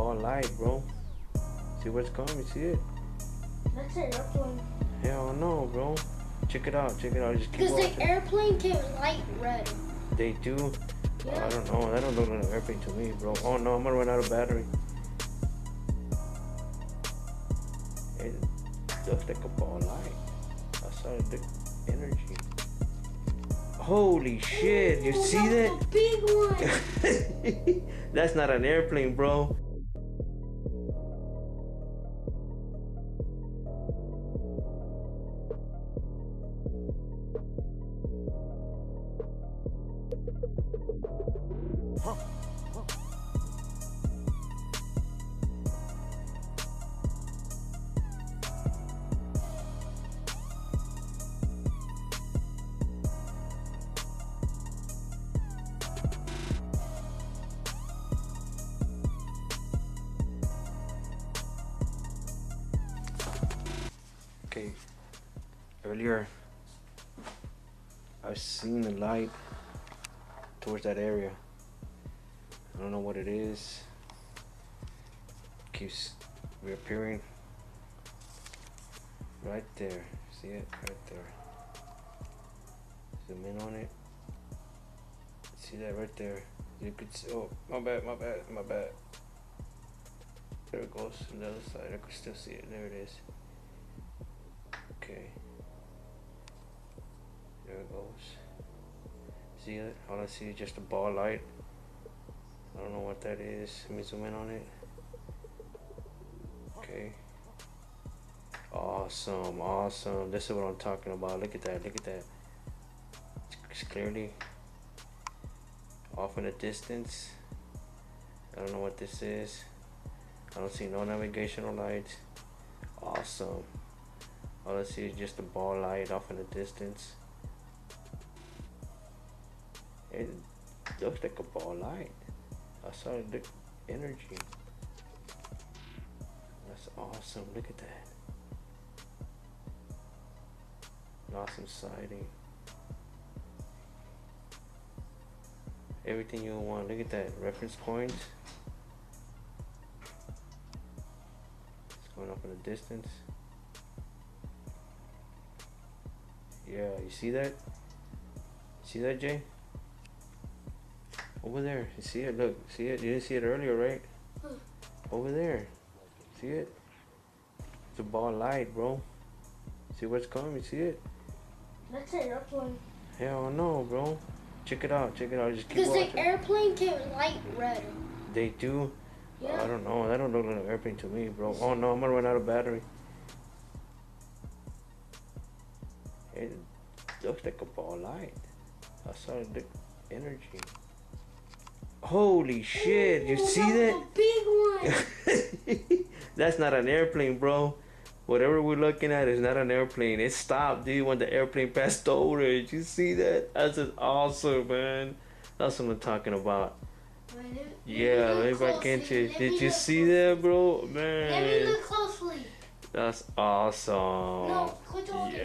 ball light, bro. See where it's coming? See it? That's an airplane. Hell no, bro. Check it out. Check it out. Just keep Because watching. the airplane can light red. They do. Yeah. I don't know. That don't look like an airplane to me, bro. Oh no, I'm gonna run out of battery. It looks like a ball light. I saw the energy. Holy shit! You see that? A big one. That's not an airplane, bro. Okay, earlier I've seen the light towards that area. I don't know what it is. Keeps reappearing right there. See it? Right there. Zoom in on it. See that right there? You could see. Oh, my bad. There it goes on the other side. I could still see it. There it is. Okay. There it goes. See it? All I see is just a ball light. I don't know what that is. Let me zoom in on it. Okay. Awesome, awesome. This is what I'm talking about. Look at that, look at that. It's clearly off in the distance. I don't know what this is. I don't see no navigational lights. Awesome. All I see is just a ball light off in the distance. It looks like a ball light. I saw the energy. That's awesome. Look at that. An awesome sighting. Everything you want. Look at that. Reference points. It's going up in the distance. Yeah, you see that? See that, Jay? Over there. You see it? Look. See it? You didn't see it earlier, right? Over there. See it? It's a ball light, bro. See where it's coming? You see it? That's an airplane. Hell no, bro. Check it out. Check it out. Just keep Because watching. the airplane can light red. They do. Yeah. I don't know. That don't look like an airplane to me, bro. Oh no, I'm gonna run out of battery. It looks like a ball light. I saw the energy. Holy shit! You see that? A big one. That's not an airplane, bro. Whatever we're looking at is not an airplane. It stopped, dude, when the airplane passed over it. You see that? That's just awesome, man. That's what I'm talking about. Yeah, let me back into it. Did you see that, bro? Man. Let me look closely. That's awesome. No, quit holding. Yeah.